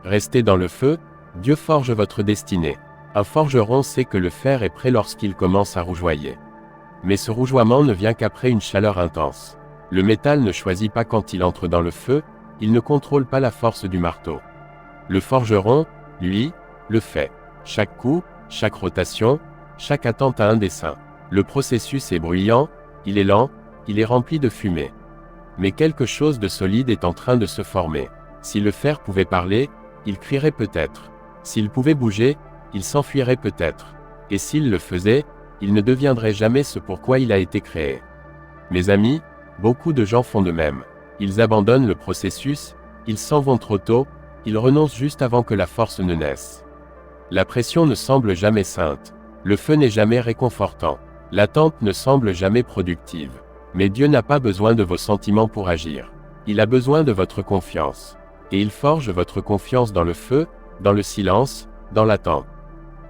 Restez dans le feu, Dieu forge votre destinée. Un forgeron sait que le fer est prêt lorsqu'il commence à rougeoyer. Mais ce rougeoiement ne vient qu'après une chaleur intense. Le métal ne choisit pas quand il entre dans le feu, il ne contrôle pas la force du marteau. Le forgeron, lui, le fait. Chaque coup, chaque rotation, chaque attente a un dessein. Le processus est bruyant, il est lent, il est rempli de fumée. Mais quelque chose de solide est en train de se former. Si le fer pouvait parler, il crierait peut-être. S'il pouvait bouger, il s'enfuirait peut-être. Et s'il le faisait, il ne deviendrait jamais ce pourquoi il a été créé. Mes amis, beaucoup de gens font de même. Ils abandonnent le processus, ils s'en vont trop tôt, ils renoncent juste avant que la force ne naisse. La pression ne semble jamais sainte. Le feu n'est jamais réconfortant. L'attente ne semble jamais productive. Mais Dieu n'a pas besoin de vos sentiments pour agir. Il a besoin de votre confiance. Et il forge votre confiance dans le feu, dans le silence, dans l'attente.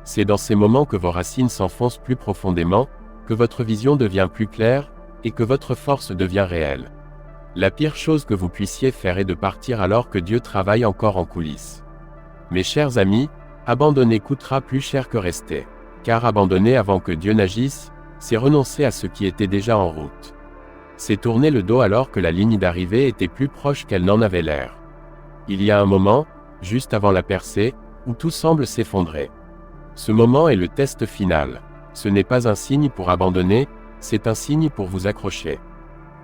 C'est dans ces moments que vos racines s'enfoncent plus profondément, que votre vision devient plus claire, et que votre force devient réelle. La pire chose que vous puissiez faire est de partir alors que Dieu travaille encore en coulisses. Mes chers amis, abandonner coûtera plus cher que rester. Car abandonner avant que Dieu n'agisse, c'est renoncer à ce qui était déjà en route. C'est tourner le dos alors que la ligne d'arrivée était plus proche qu'elle n'en avait l'air. Il y a un moment, juste avant la percée, où tout semble s'effondrer. Ce moment est le test final. Ce n'est pas un signe pour abandonner, c'est un signe pour vous accrocher.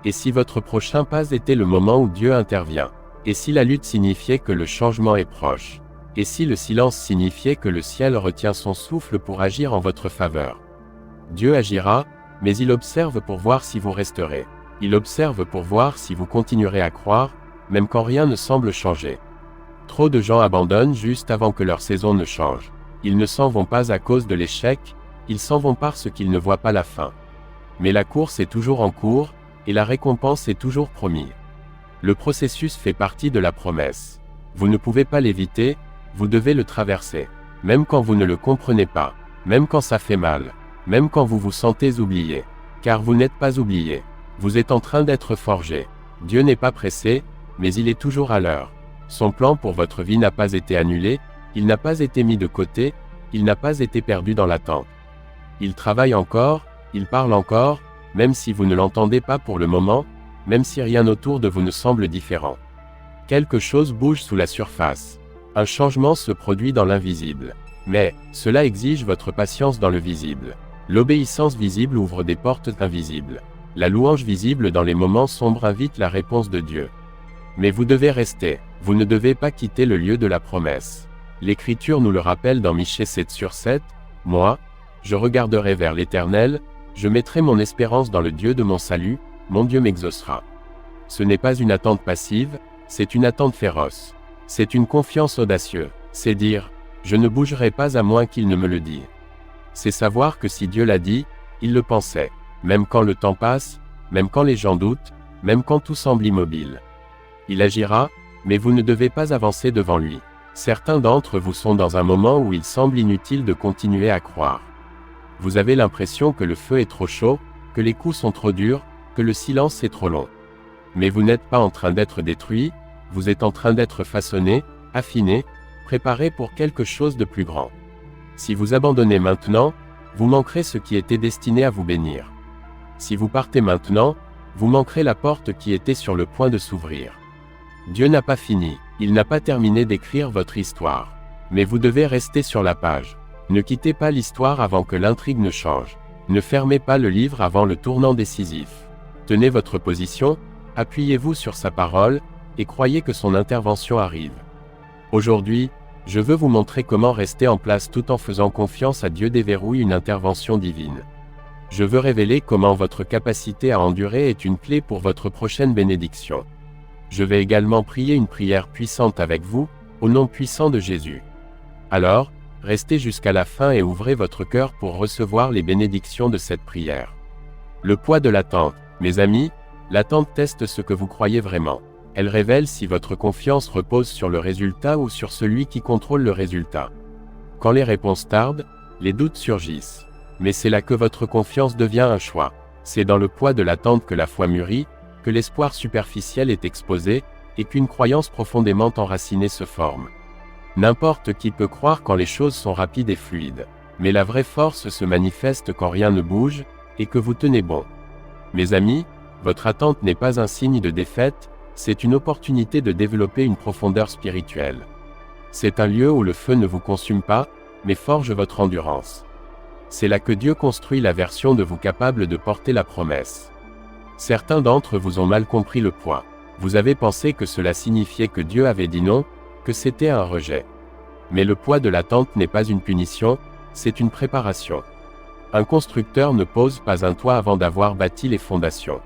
Et si votre prochain pas était le moment où Dieu intervient? Et si la lutte signifiait que le changement est proche? Et si le silence signifiait que le ciel retient son souffle pour agir en votre faveur? Dieu agira, mais il observe pour voir si vous resterez. Il observe pour voir si vous continuerez à croire, même quand rien ne semble changer. Trop de gens abandonnent juste avant que leur saison ne change. Ils ne s'en vont pas à cause de l'échec, ils s'en vont parce qu'ils ne voient pas la fin. Mais la course est toujours en cours, et la récompense est toujours promise. Le processus fait partie de la promesse. Vous ne pouvez pas l'éviter, vous devez le traverser. Même quand vous ne le comprenez pas, même quand ça fait mal, même quand vous vous sentez oublié. Car vous n'êtes pas oublié. Vous êtes en train d'être forgé. Dieu n'est pas pressé, mais il est toujours à l'heure. Son plan pour votre vie n'a pas été annulé, il n'a pas été mis de côté, il n'a pas été perdu dans l'attente. Il travaille encore, il parle encore, même si vous ne l'entendez pas pour le moment, même si rien autour de vous ne semble différent. Quelque chose bouge sous la surface. Un changement se produit dans l'invisible. Mais, cela exige votre patience dans le visible. L'obéissance visible ouvre des portes invisibles. La louange visible dans les moments sombres invite la réponse de Dieu. Mais vous devez rester, vous ne devez pas quitter le lieu de la promesse. L'Écriture nous le rappelle dans Michée 7:7, « Moi, je regarderai vers l'Éternel, je mettrai mon espérance dans le Dieu de mon salut, mon Dieu m'exaucera. » Ce n'est pas une attente passive, c'est une attente féroce. C'est une confiance audacieuse, c'est dire, « Je ne bougerai pas à moins qu'il ne me le dise. » C'est savoir que si Dieu l'a dit, il le pensait. Même quand le temps passe, même quand les gens doutent, même quand tout semble immobile. Il agira, mais vous ne devez pas avancer devant lui. Certains d'entre vous sont dans un moment où il semble inutile de continuer à croire. Vous avez l'impression que le feu est trop chaud, que les coups sont trop durs, que le silence est trop long. Mais vous n'êtes pas en train d'être détruit, vous êtes en train d'être façonné, affiné, préparé pour quelque chose de plus grand. Si vous abandonnez maintenant, vous manquerez ce qui était destiné à vous bénir. Si vous partez maintenant, vous manquerez la porte qui était sur le point de s'ouvrir. Dieu n'a pas fini, il n'a pas terminé d'écrire votre histoire. Mais vous devez rester sur la page. Ne quittez pas l'histoire avant que l'intrigue ne change. Ne fermez pas le livre avant le tournant décisif. Tenez votre position, appuyez-vous sur sa parole, et croyez que son intervention arrive. Aujourd'hui, je veux vous montrer comment rester en place tout en faisant confiance à Dieu déverrouille une intervention divine. Je veux révéler comment votre capacité à endurer est une clé pour votre prochaine bénédiction. Je vais également prier une prière puissante avec vous, au nom puissant de Jésus. Alors, restez jusqu'à la fin et ouvrez votre cœur pour recevoir les bénédictions de cette prière. Le poids de l'attente. Mes amis, l'attente teste ce que vous croyez vraiment. Elle révèle si votre confiance repose sur le résultat ou sur celui qui contrôle le résultat. Quand les réponses tardent, les doutes surgissent. Mais c'est là que votre confiance devient un choix. C'est dans le poids de l'attente que la foi mûrit, que l'espoir superficiel est exposé, et qu'une croyance profondément enracinée se forme. N'importe qui peut croire quand les choses sont rapides et fluides. Mais la vraie force se manifeste quand rien ne bouge, et que vous tenez bon. Mes amis, votre attente n'est pas un signe de défaite, c'est une opportunité de développer une profondeur spirituelle. C'est un lieu où le feu ne vous consume pas, mais forge votre endurance. C'est là que Dieu construit la version de vous capable de porter la promesse. Certains d'entre vous ont mal compris le poids. Vous avez pensé que cela signifiait que Dieu avait dit non, que c'était un rejet. Mais le poids de l'attente n'est pas une punition, c'est une préparation. Un constructeur ne pose pas un toit avant d'avoir bâti les fondations.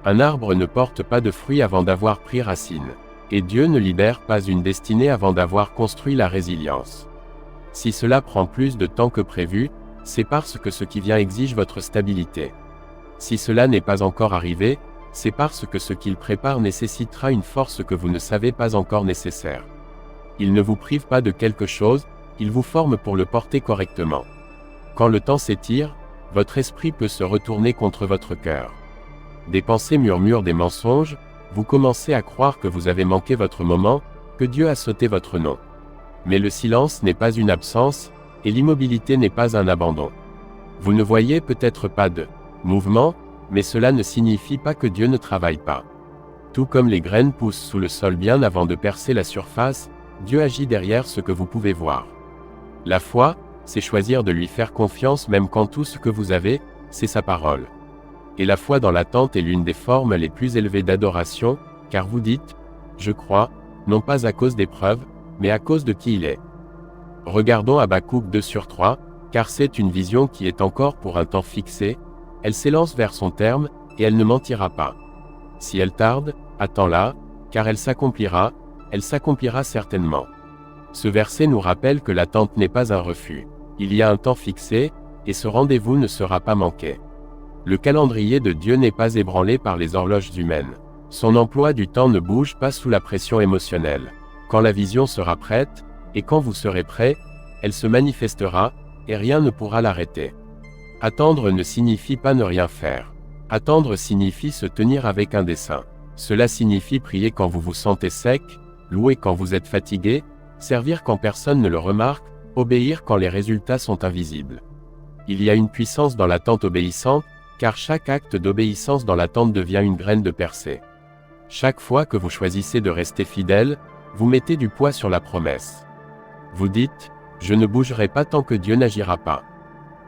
Un arbre ne porte pas de fruits avant d'avoir pris racine. Et Dieu ne libère pas une destinée avant d'avoir construit la résilience. Si cela prend plus de temps que prévu, c'est parce que ce qui vient exige votre stabilité. Si cela n'est pas encore arrivé, c'est parce que ce qu'il prépare nécessitera une force que vous ne savez pas encore nécessaire. Il ne vous prive pas de quelque chose, il vous forme pour le porter correctement. Quand le temps s'étire, votre esprit peut se retourner contre votre cœur. Des pensées murmurent des mensonges, vous commencez à croire que vous avez manqué votre moment, que Dieu a sauté votre nom. Mais le silence n'est pas une absence, et l'immobilité n'est pas un abandon. Vous ne voyez peut-être pas de mouvement, mais cela ne signifie pas que Dieu ne travaille pas. Tout comme les graines poussent sous le sol bien avant de percer la surface, Dieu agit derrière ce que vous pouvez voir. La foi, c'est choisir de lui faire confiance même quand tout ce que vous avez, c'est sa parole. Et la foi dans l'attente est l'une des formes les plus élevées d'adoration, car vous dites « Je crois », non pas à cause des preuves, mais à cause de qui il est. Regardons Habakkuk 2/3, car c'est une vision qui est encore pour un temps fixé, elle s'élance vers son terme, et elle ne mentira pas. Si elle tarde, attends-la, car elle s'accomplira certainement. Ce verset nous rappelle que l'attente n'est pas un refus. Il y a un temps fixé, et ce rendez-vous ne sera pas manqué. Le calendrier de Dieu n'est pas ébranlé par les horloges humaines. Son emploi du temps ne bouge pas sous la pression émotionnelle. Quand la vision sera prête, et quand vous serez prêt, elle se manifestera, et rien ne pourra l'arrêter. Attendre ne signifie pas ne rien faire. Attendre signifie se tenir avec un dessein. Cela signifie prier quand vous vous sentez sec, louer quand vous êtes fatigué, servir quand personne ne le remarque, obéir quand les résultats sont invisibles. Il y a une puissance dans l'attente obéissante, car chaque acte d'obéissance dans l'attente devient une graine de percée. Chaque fois que vous choisissez de rester fidèle, vous mettez du poids sur la promesse. Vous dites, « Je ne bougerai pas tant que Dieu n'agira pas ».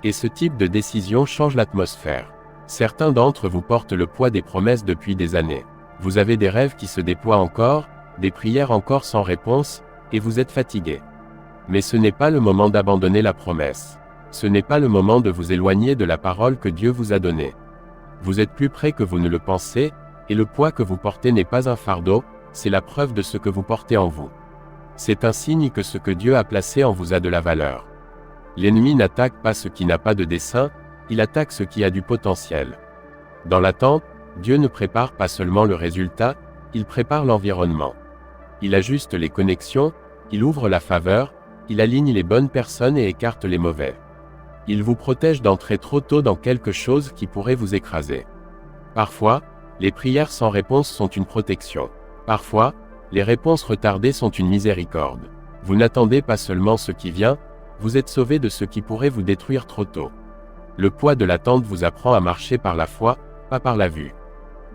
Et ce type de décision change l'atmosphère. Certains d'entre vous portent le poids des promesses depuis des années. Vous avez des rêves qui se déploient encore, des prières encore sans réponse, et vous êtes fatigué. Mais ce n'est pas le moment d'abandonner la promesse. Ce n'est pas le moment de vous éloigner de la parole que Dieu vous a donnée. Vous êtes plus près que vous ne le pensez, et le poids que vous portez n'est pas un fardeau, c'est la preuve de ce que vous portez en vous. C'est un signe que ce que Dieu a placé en vous a de la valeur. L'ennemi n'attaque pas ce qui n'a pas de dessein, il attaque ce qui a du potentiel. Dans l'attente, Dieu ne prépare pas seulement le résultat, il prépare l'environnement. Il ajuste les connexions, il ouvre la faveur, il aligne les bonnes personnes et écarte les mauvais. Il vous protège d'entrer trop tôt dans quelque chose qui pourrait vous écraser. Parfois, les prières sans réponse sont une protection. Parfois, les réponses retardées sont une miséricorde. Vous n'attendez pas seulement ce qui vient, vous êtes sauvé de ce qui pourrait vous détruire trop tôt. Le poids de l'attente vous apprend à marcher par la foi, pas par la vue.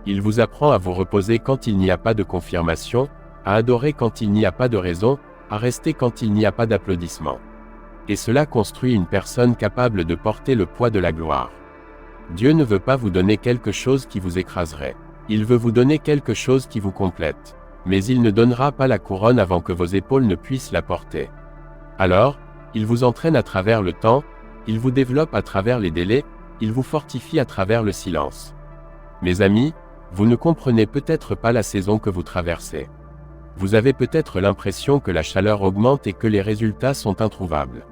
Il vous apprend à vous reposer quand il n'y a pas de confirmation, à adorer quand il n'y a pas de raison, à rester quand il n'y a pas d'applaudissement. Et cela construit une personne capable de porter le poids de la gloire. Dieu ne veut pas vous donner quelque chose qui vous écraserait. Il veut vous donner quelque chose qui vous complète. Mais il ne donnera pas la couronne avant que vos épaules ne puissent la porter. Alors, il vous entraîne à travers le temps, il vous développe à travers les délais, il vous fortifie à travers le silence. Mes amis, vous ne comprenez peut-être pas la saison que vous traversez. Vous avez peut-être l'impression que la chaleur augmente et que les résultats sont introuvables.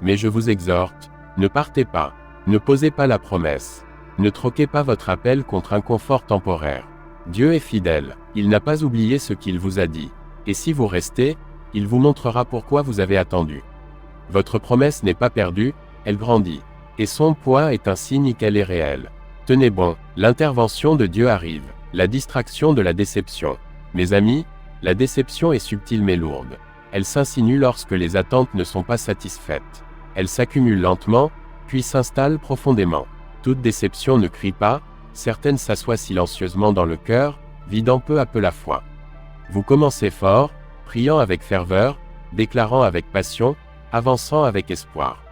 Mais je vous exhorte, ne partez pas, ne posez pas la promesse, ne troquez pas votre appel contre un confort temporaire. Dieu est fidèle, il n'a pas oublié ce qu'il vous a dit. Et si vous restez, il vous montrera pourquoi vous avez attendu. Votre promesse n'est pas perdue, elle grandit. Et son poids est un signe qu'elle est réelle. Tenez bon, l'intervention de Dieu arrive, la distraction de la déception. Mes amis, la déception est subtile mais lourde. Elle s'insinue lorsque les attentes ne sont pas satisfaites. Elle s'accumule lentement, puis s'installe profondément. Toute déception ne crie pas, certaines s'assoient silencieusement dans le cœur, vidant peu à peu la foi. Vous commencez fort, priant avec ferveur, déclarant avec passion, avançant avec espoir.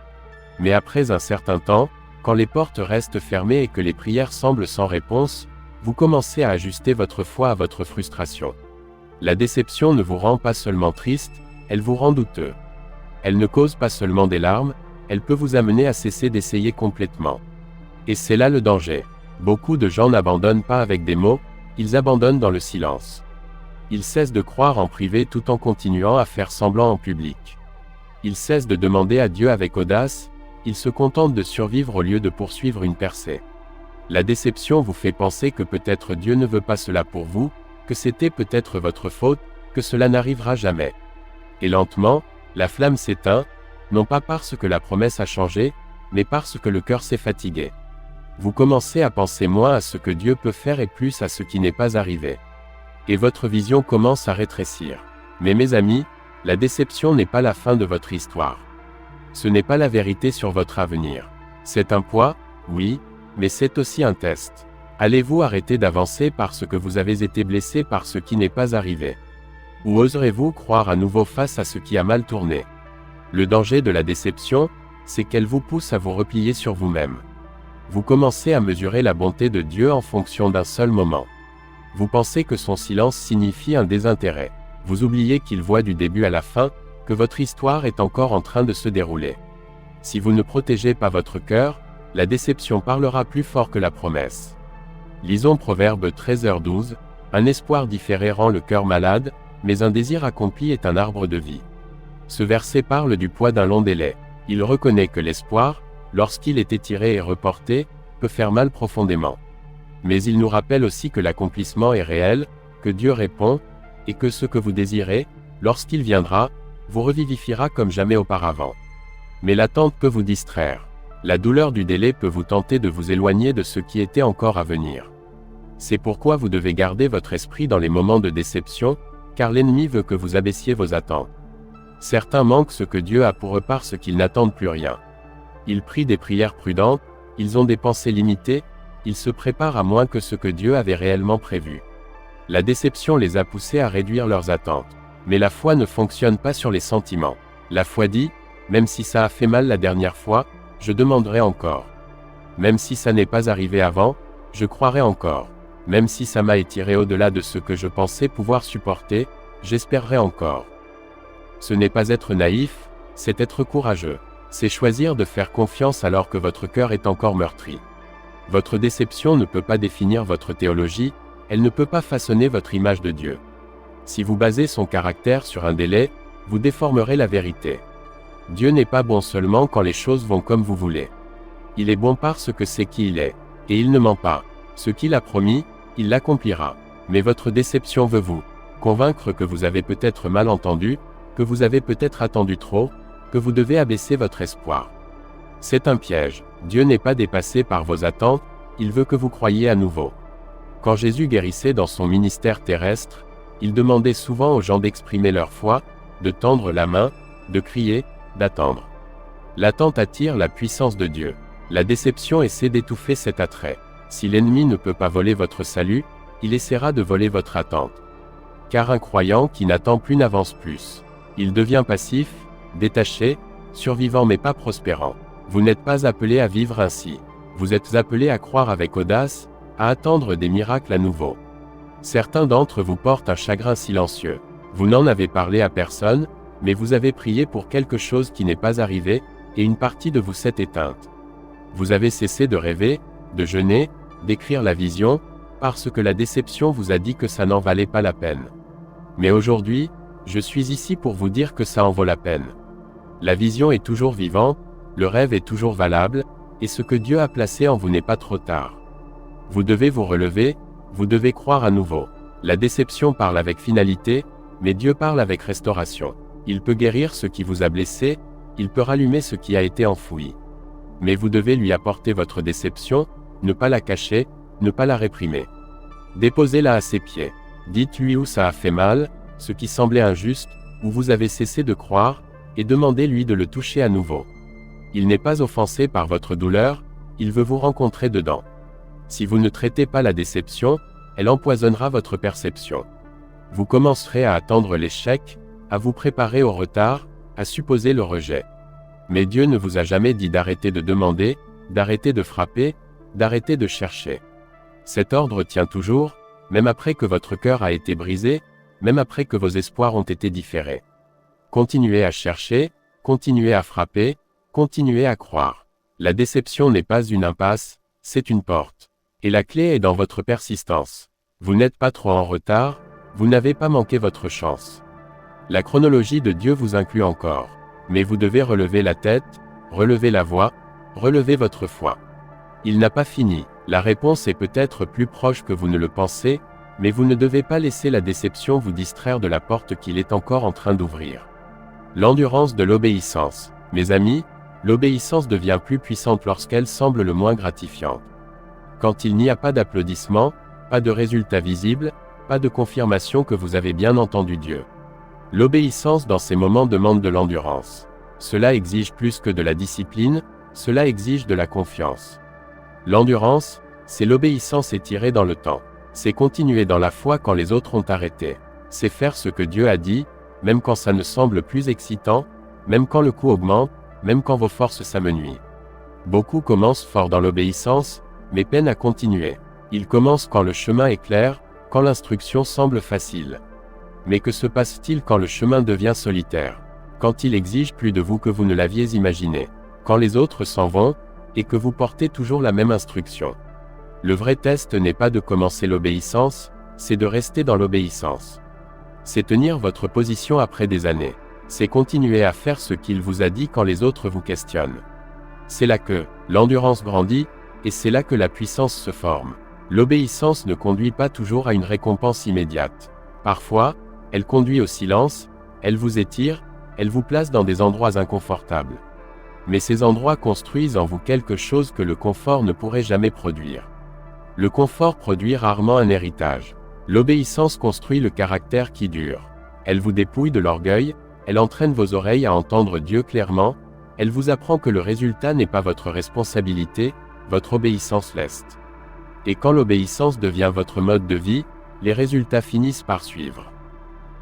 Mais après un certain temps, quand les portes restent fermées et que les prières semblent sans réponse, vous commencez à ajuster votre foi à votre frustration. La déception ne vous rend pas seulement triste, elle vous rend douteux. Elle ne cause pas seulement des larmes, elle peut vous amener à cesser d'essayer complètement. Et c'est là le danger. Beaucoup de gens n'abandonnent pas avec des mots, ils abandonnent dans le silence. Ils cessent de croire en privé tout en continuant à faire semblant en public. Ils cessent de demander à Dieu avec audace, ils se contentent de survivre au lieu de poursuivre une percée. La déception vous fait penser que peut-être Dieu ne veut pas cela pour vous, que c'était peut-être votre faute, que cela n'arrivera jamais. Et lentement, la flamme s'éteint, non pas parce que la promesse a changé, mais parce que le cœur s'est fatigué. Vous commencez à penser moins à ce que Dieu peut faire et plus à ce qui n'est pas arrivé. Et votre vision commence à rétrécir. Mais mes amis, la déception n'est pas la fin de votre histoire. Ce n'est pas la vérité sur votre avenir. C'est un poids, oui, mais c'est aussi un test. Allez-vous arrêter d'avancer parce que vous avez été blessé par ce qui n'est pas arrivé? Ou oserez-vous croire à nouveau face à ce qui a mal tourné? Le danger de la déception, c'est qu'elle vous pousse à vous replier sur vous-même. Vous commencez à mesurer la bonté de Dieu en fonction d'un seul moment. Vous pensez que son silence signifie un désintérêt. Vous oubliez qu'il voit du début à la fin, que votre histoire est encore en train de se dérouler. Si vous ne protégez pas votre cœur, la déception parlera plus fort que la promesse. Lisons Proverbe 13h12, un espoir différé rend le cœur malade, mais un désir accompli est un arbre de vie. Ce verset parle du poids d'un long délai. Il reconnaît que l'espoir, lorsqu'il est étiré et reporté, peut faire mal profondément. Mais il nous rappelle aussi que l'accomplissement est réel, que Dieu répond, et que ce que vous désirez, lorsqu'il viendra, vous revivifiera comme jamais auparavant. Mais l'attente peut vous distraire. La douleur du délai peut vous tenter de vous éloigner de ce qui était encore à venir. C'est pourquoi vous devez garder votre esprit dans les moments de déception, car l'ennemi veut que vous abaissiez vos attentes. Certains manquent ce que Dieu a pour eux parce qu'ils n'attendent plus rien. Ils prient des prières prudentes, ils ont des pensées limitées, ils se préparent à moins que ce que Dieu avait réellement prévu. La déception les a poussés à réduire leurs attentes. Mais la foi ne fonctionne pas sur les sentiments. La foi dit, même si ça a fait mal la dernière fois, je demanderai encore. Même si ça n'est pas arrivé avant, je croirai encore. Même si ça m'a étiré au-delà de ce que je pensais pouvoir supporter, j'espérerai encore. Ce n'est pas être naïf, c'est être courageux. C'est choisir de faire confiance alors que votre cœur est encore meurtri. Votre déception ne peut pas définir votre théologie, elle ne peut pas façonner votre image de Dieu. Si vous basez son caractère sur un délai, vous déformerez la vérité. Dieu n'est pas bon seulement quand les choses vont comme vous voulez. Il est bon parce que c'est qui il est, et il ne ment pas. Ce qu'il a promis, il l'accomplira. Mais votre déception veut vous convaincre que vous avez peut-être mal entendu, que vous avez peut-être attendu trop, que vous devez abaisser votre espoir. C'est un piège. Dieu n'est pas dépassé par vos attentes, il veut que vous croyiez à nouveau. Quand Jésus guérissait dans son ministère terrestre, il demandait souvent aux gens d'exprimer leur foi, de tendre la main, de crier, d'attendre. L'attente attire la puissance de Dieu. La déception essaie d'étouffer cet attrait. Si l'ennemi ne peut pas voler votre salut, il essaiera de voler votre attente. Car un croyant qui n'attend plus n'avance plus. Il devient passif, détaché, survivant mais pas prospérant. Vous n'êtes pas appelé à vivre ainsi. Vous êtes appelé à croire avec audace, à attendre des miracles à nouveau. Certains d'entre vous portent un chagrin silencieux. Vous n'en avez parlé à personne, mais vous avez prié pour quelque chose qui n'est pas arrivé, et une partie de vous s'est éteinte. Vous avez cessé de rêver, de jeûner, d'écrire la vision, parce que la déception vous a dit que ça n'en valait pas la peine. Mais aujourd'hui, je suis ici pour vous dire que ça en vaut la peine. La vision est toujours vivante, le rêve est toujours valable, et ce que Dieu a placé en vous n'est pas trop tard. Vous devez vous relever, vous devez croire à nouveau. La déception parle avec finalité, mais Dieu parle avec restauration. Il peut guérir ce qui vous a blessé, il peut rallumer ce qui a été enfoui. Mais vous devez lui apporter votre déception, ne pas la cacher, ne pas la réprimer. Déposez-la à ses pieds. Dites-lui où ça a fait mal, ce qui semblait injuste, où vous avez cessé de croire, et demandez-lui de le toucher à nouveau. Il n'est pas offensé par votre douleur, il veut vous rencontrer dedans. Si vous ne traitez pas la déception, elle empoisonnera votre perception. Vous commencerez à attendre l'échec, à vous préparer au retard, à supposer le rejet. Mais Dieu ne vous a jamais dit d'arrêter de demander, d'arrêter de frapper, d'arrêter de chercher. Cet ordre tient toujours, même après que votre cœur a été brisé, même après que vos espoirs ont été différés. Continuez à chercher, continuez à frapper, continuez à croire. La déception n'est pas une impasse, c'est une porte. Et la clé est dans votre persistance. Vous n'êtes pas trop en retard, vous n'avez pas manqué votre chance. La chronologie de Dieu vous inclut encore. Mais vous devez relever la tête, relever la voix, relever votre foi. Il n'a pas fini. La réponse est peut-être plus proche que vous ne le pensez, mais vous ne devez pas laisser la déception vous distraire de la porte qu'il est encore en train d'ouvrir. L'endurance de l'obéissance. Mes amis, l'obéissance devient plus puissante lorsqu'elle semble le moins gratifiante. Quand il n'y a pas d'applaudissements, pas de résultats visibles, pas de confirmation que vous avez bien entendu Dieu. L'obéissance dans ces moments demande de l'endurance. Cela exige plus que de la discipline, cela exige de la confiance. L'endurance, c'est l'obéissance étirée dans le temps. C'est continuer dans la foi quand les autres ont arrêté. C'est faire ce que Dieu a dit, même quand ça ne semble plus excitant, même quand le coût augmente, même quand vos forces s'amenuisent. Beaucoup commencent fort dans l'obéissance, mais peinent à continuer. Ils commencent quand le chemin est clair, quand l'instruction semble facile. Mais que se passe-t-il quand le chemin devient solitaire? Quand il exige plus de vous que vous ne l'aviez imaginé? Quand les autres s'en vont, et que vous portez toujours la même instruction? Le vrai test n'est pas de commencer l'obéissance, c'est de rester dans l'obéissance. C'est tenir votre position après des années. C'est continuer à faire ce qu'il vous a dit quand les autres vous questionnent. C'est là que l'endurance grandit, et c'est là que la puissance se forme. L'obéissance ne conduit pas toujours à une récompense immédiate. Parfois, elle conduit au silence, elle vous étire, elle vous place dans des endroits inconfortables. Mais ces endroits construisent en vous quelque chose que le confort ne pourrait jamais produire. Le confort produit rarement un héritage. L'obéissance construit le caractère qui dure. Elle vous dépouille de l'orgueil, elle entraîne vos oreilles à entendre Dieu clairement, elle vous apprend que le résultat n'est pas votre responsabilité, votre obéissance l'est. Et quand l'obéissance devient votre mode de vie, les résultats finissent par suivre.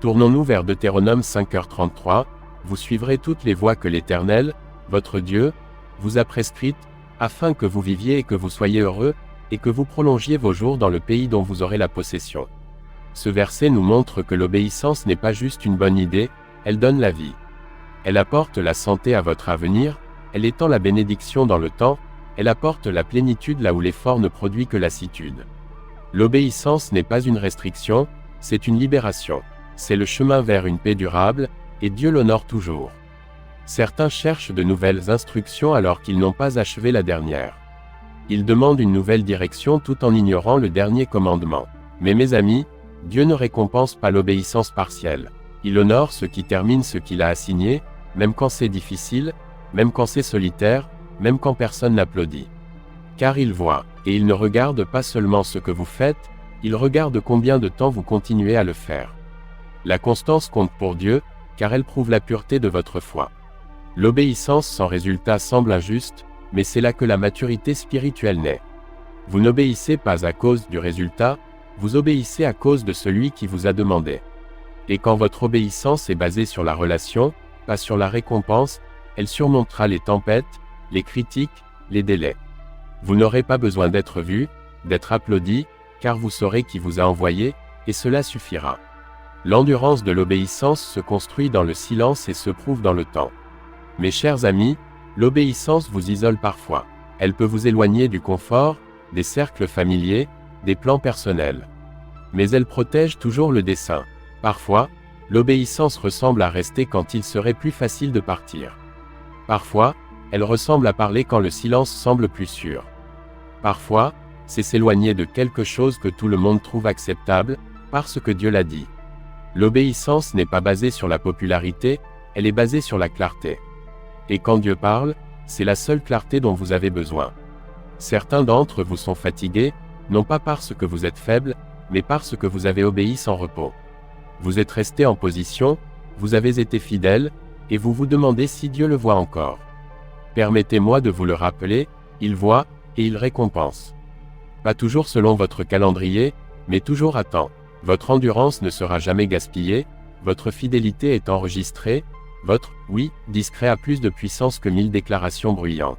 Tournons-nous vers Deutéronome 5h33, vous suivrez toutes les voies que l'Éternel, votre Dieu, vous a prescrites, afin que vous viviez et que vous soyez heureux, et que vous prolongiez vos jours dans le pays dont vous aurez la possession. Ce verset nous montre que l'obéissance n'est pas juste une bonne idée, elle donne la vie. Elle apporte la santé à votre avenir, elle étend la bénédiction dans le temps, elle apporte la plénitude là où l'effort ne produit que lassitude. L'obéissance n'est pas une restriction, c'est une libération. C'est le chemin vers une paix durable, et Dieu l'honore toujours. Certains cherchent de nouvelles instructions alors qu'ils n'ont pas achevé la dernière. Ils demandent une nouvelle direction tout en ignorant le dernier commandement. Mais mes amis, Dieu ne récompense pas l'obéissance partielle. Il honore ceux qui terminent ce qu'il a assigné, même quand c'est difficile, même quand c'est solitaire, même quand personne n'applaudit. Car il voit, et il ne regarde pas seulement ce que vous faites, il regarde combien de temps vous continuez à le faire. La constance compte pour Dieu, car elle prouve la pureté de votre foi. L'obéissance sans résultat semble injuste, mais c'est là que la maturité spirituelle naît. Vous n'obéissez pas à cause du résultat, vous obéissez à cause de celui qui vous a demandé. Et quand votre obéissance est basée sur la relation, pas sur la récompense, elle surmontera les tempêtes, les critiques, les délais. Vous n'aurez pas besoin d'être vu, d'être applaudi, car vous saurez qui vous a envoyé, et cela suffira. L'endurance de l'obéissance se construit dans le silence et se prouve dans le temps. Mes chers amis, l'obéissance vous isole parfois. Elle peut vous éloigner du confort, des cercles familiers, des plans personnels. Mais elle protège toujours le dessein. Parfois, l'obéissance ressemble à rester quand il serait plus facile de partir. Parfois, elle ressemble à parler quand le silence semble plus sûr. Parfois, c'est s'éloigner de quelque chose que tout le monde trouve acceptable, parce que Dieu l'a dit. L'obéissance n'est pas basée sur la popularité, elle est basée sur la clarté. Et quand Dieu parle, c'est la seule clarté dont vous avez besoin. Certains d'entre vous sont fatigués, non pas parce que vous êtes faible, mais parce que vous avez obéi sans repos. Vous êtes resté en position, vous avez été fidèle, et vous vous demandez si Dieu le voit encore. Permettez-moi de vous le rappeler, il voit, et il récompense. Pas toujours selon votre calendrier, mais toujours à temps. Votre endurance ne sera jamais gaspillée, votre fidélité est enregistrée, votre « oui » discret a plus de puissance que 1000 déclarations bruyantes.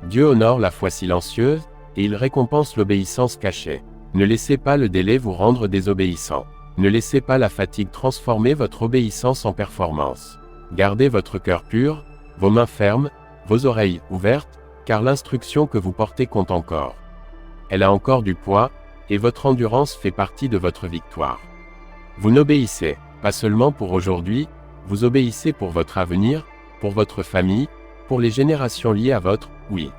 Dieu honore la foi silencieuse, et il récompense l'obéissance cachée. Ne laissez pas le délai vous rendre désobéissant. Ne laissez pas la fatigue transformer votre obéissance en performance. Gardez votre cœur pur, vos mains fermes, vos oreilles ouvertes, car l'instruction que vous portez compte encore. Elle a encore du poids, et votre endurance fait partie de votre victoire. Vous n'obéissez pas seulement pour aujourd'hui, vous obéissez pour votre avenir, pour votre famille, pour les générations liées à votre « oui ».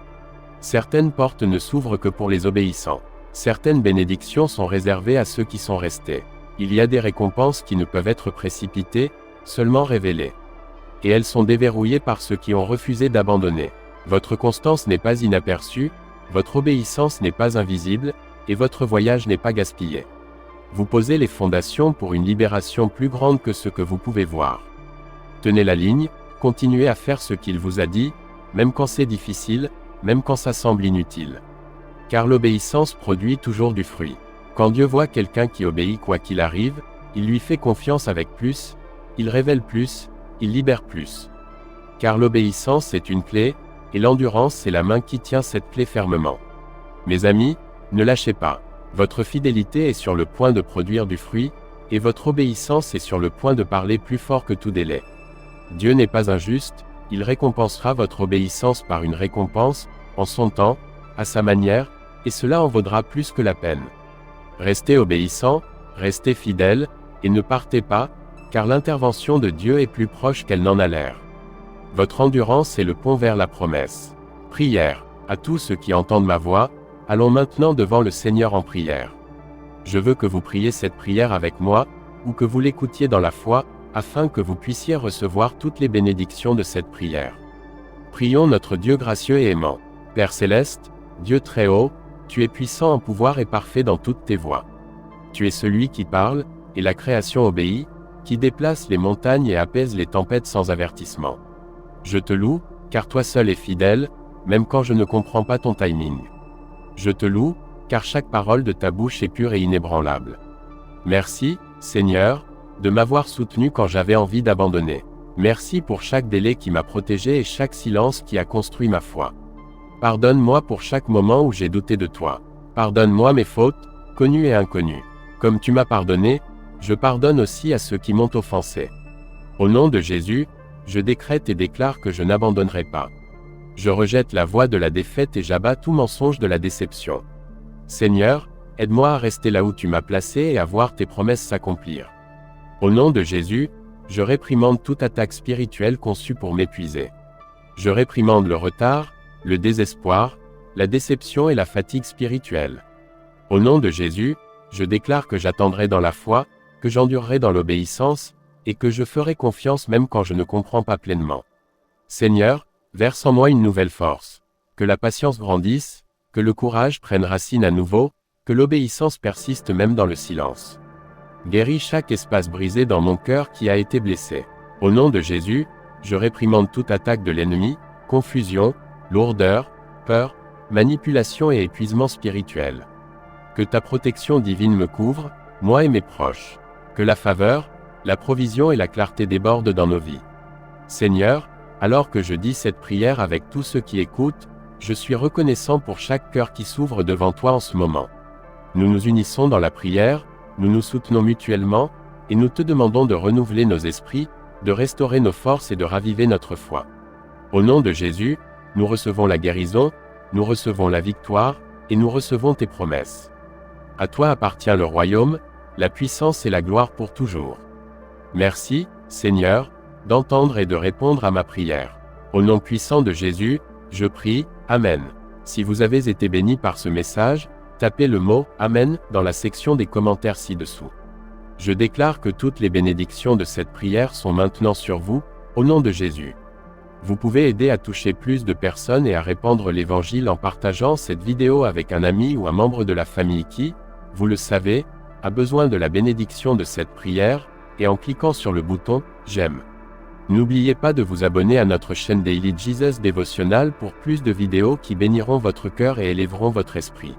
Certaines portes ne s'ouvrent que pour les obéissants. Certaines bénédictions sont réservées à ceux qui sont restés. Il y a des récompenses qui ne peuvent être précipitées, seulement révélées. Et elles sont déverrouillées par ceux qui ont refusé d'abandonner. Votre constance n'est pas inaperçue, votre obéissance n'est pas invisible, et votre voyage n'est pas gaspillé. Vous posez les fondations pour une libération plus grande que ce que vous pouvez voir. Tenez la ligne, continuez à faire ce qu'il vous a dit, même quand c'est difficile, même quand ça semble inutile. Car l'obéissance produit toujours du fruit. Quand Dieu voit quelqu'un qui obéit quoi qu'il arrive, il lui fait confiance avec plus, il révèle plus, il libère plus. Car l'obéissance est une clé, et l'endurance c'est la main qui tient cette clé fermement. Mes amis, ne lâchez pas. Votre fidélité est sur le point de produire du fruit, et votre obéissance est sur le point de parler plus fort que tout délai. Dieu n'est pas injuste, il récompensera votre obéissance par une récompense, en son temps, à sa manière, et cela en vaudra plus que la peine. Restez obéissant, restez fidèle, et ne partez pas, car l'intervention de Dieu est plus proche qu'elle n'en a l'air. Votre endurance est le pont vers la promesse. Prière. À tous ceux qui entendent ma voix, allons maintenant devant le Seigneur en prière. Je veux que vous priez cette prière avec moi, ou que vous l'écoutiez dans la foi, afin que vous puissiez recevoir toutes les bénédictions de cette prière. Prions notre Dieu gracieux et aimant. Père céleste, Dieu très haut, tu es puissant en pouvoir et parfait dans toutes tes voies. Tu es celui qui parle, et la création obéit, qui déplace les montagnes et apaise les tempêtes sans avertissement. Je te loue, car toi seul es fidèle, même quand je ne comprends pas ton timing. Je te loue, car chaque parole de ta bouche est pure et inébranlable. Merci, Seigneur, de m'avoir soutenu quand j'avais envie d'abandonner. Merci pour chaque délai qui m'a protégé et chaque silence qui a construit ma foi. Pardonne-moi pour chaque moment où j'ai douté de toi. Pardonne-moi mes fautes, connues et inconnues. Comme tu m'as pardonné, je pardonne aussi à ceux qui m'ont offensé. Au nom de Jésus, je décrète et déclare que je n'abandonnerai pas. Je rejette la voie de la défaite et j'abats tout mensonge de la déception. Seigneur, aide-moi à rester là où tu m'as placé et à voir tes promesses s'accomplir. Au nom de Jésus, je réprimande toute attaque spirituelle conçue pour m'épuiser. Je réprimande le retard, le désespoir, la déception et la fatigue spirituelle. Au nom de Jésus, je déclare que j'attendrai dans la foi, que j'endurerai dans l'obéissance, et que je ferai confiance même quand je ne comprends pas pleinement. Seigneur, verse en moi une nouvelle force. Que la patience grandisse, que le courage prenne racine à nouveau, que l'obéissance persiste même dans le silence. Guéris chaque espace brisé dans mon cœur qui a été blessé. Au nom de Jésus, je réprimande toute attaque de l'ennemi, confusion, lourdeur, peur, manipulation et épuisement spirituel. Que ta protection divine me couvre, moi et mes proches. Que la faveur, la provision et la clarté débordent dans nos vies. Seigneur, alors que je dis cette prière avec tous ceux qui écoutent, je suis reconnaissant pour chaque cœur qui s'ouvre devant toi en ce moment. Nous nous unissons dans la prière, nous nous soutenons mutuellement, et nous te demandons de renouveler nos esprits, de restaurer nos forces et de raviver notre foi. Au nom de Jésus, nous recevons la guérison, nous recevons la victoire, et nous recevons tes promesses. À toi appartient le royaume, la puissance et la gloire pour toujours. Merci, Seigneur, d'entendre et de répondre à ma prière. Au nom puissant de Jésus, je prie, Amen. Si vous avez été béni par ce message, tapez le mot « Amen » dans la section des commentaires ci-dessous. Je déclare que toutes les bénédictions de cette prière sont maintenant sur vous, au nom de Jésus. Vous pouvez aider à toucher plus de personnes et à répandre l'Évangile en partageant cette vidéo avec un ami ou un membre de la famille qui, vous le savez, a besoin de la bénédiction de cette prière, et en cliquant sur le bouton « J'aime ». N'oubliez pas de vous abonner à notre chaîne Daily Jesus Devotional pour plus de vidéos qui béniront votre cœur et élèveront votre esprit.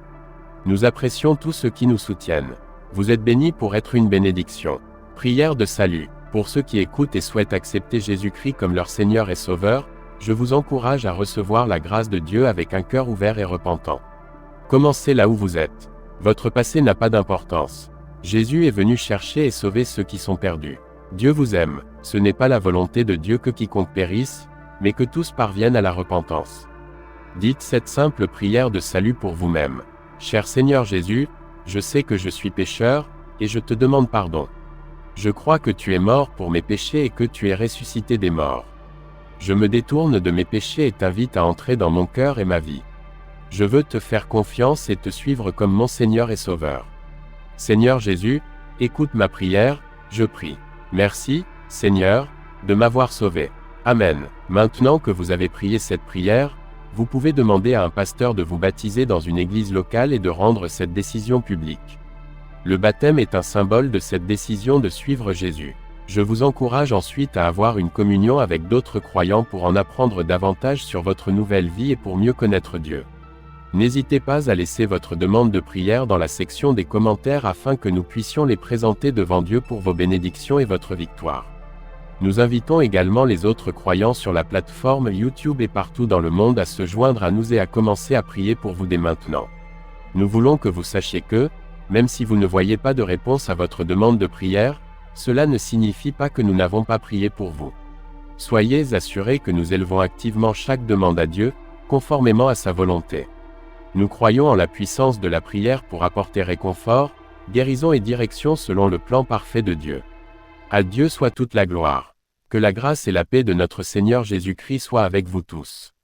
Nous apprécions tous ceux qui nous soutiennent. Vous êtes bénis pour être une bénédiction. Prière de salut. Pour ceux qui écoutent et souhaitent accepter Jésus-Christ comme leur Seigneur et Sauveur, je vous encourage à recevoir la grâce de Dieu avec un cœur ouvert et repentant. Commencez là où vous êtes. Votre passé n'a pas d'importance. Jésus est venu chercher et sauver ceux qui sont perdus. Dieu vous aime. Ce n'est pas la volonté de Dieu que quiconque périsse, mais que tous parviennent à la repentance. Dites cette simple prière de salut pour vous-même. Cher Seigneur Jésus, je sais que je suis pécheur, et je te demande pardon. Je crois que tu es mort pour mes péchés et que tu es ressuscité des morts. Je me détourne de mes péchés et t'invite à entrer dans mon cœur et ma vie. Je veux te faire confiance et te suivre comme mon Seigneur et Sauveur. Seigneur Jésus, écoute ma prière, je prie. Merci, Seigneur, de m'avoir sauvé. Amen. Maintenant que vous avez prié cette prière, vous pouvez demander à un pasteur de vous baptiser dans une église locale et de rendre cette décision publique. Le baptême est un symbole de cette décision de suivre Jésus. Je vous encourage ensuite à avoir une communion avec d'autres croyants pour en apprendre davantage sur votre nouvelle vie et pour mieux connaître Dieu. N'hésitez pas à laisser votre demande de prière dans la section des commentaires afin que nous puissions les présenter devant Dieu pour vos bénédictions et votre victoire. Nous invitons également les autres croyants sur la plateforme YouTube et partout dans le monde à se joindre à nous et à commencer à prier pour vous dès maintenant. Nous voulons que vous sachiez que, même si vous ne voyez pas de réponse à votre demande de prière, cela ne signifie pas que nous n'avons pas prié pour vous. Soyez assurés que nous élevons activement chaque demande à Dieu, conformément à sa volonté. Nous croyons en la puissance de la prière pour apporter réconfort, guérison et direction selon le plan parfait de Dieu. À Dieu soit toute la gloire. Que la grâce et la paix de notre Seigneur Jésus-Christ soient avec vous tous.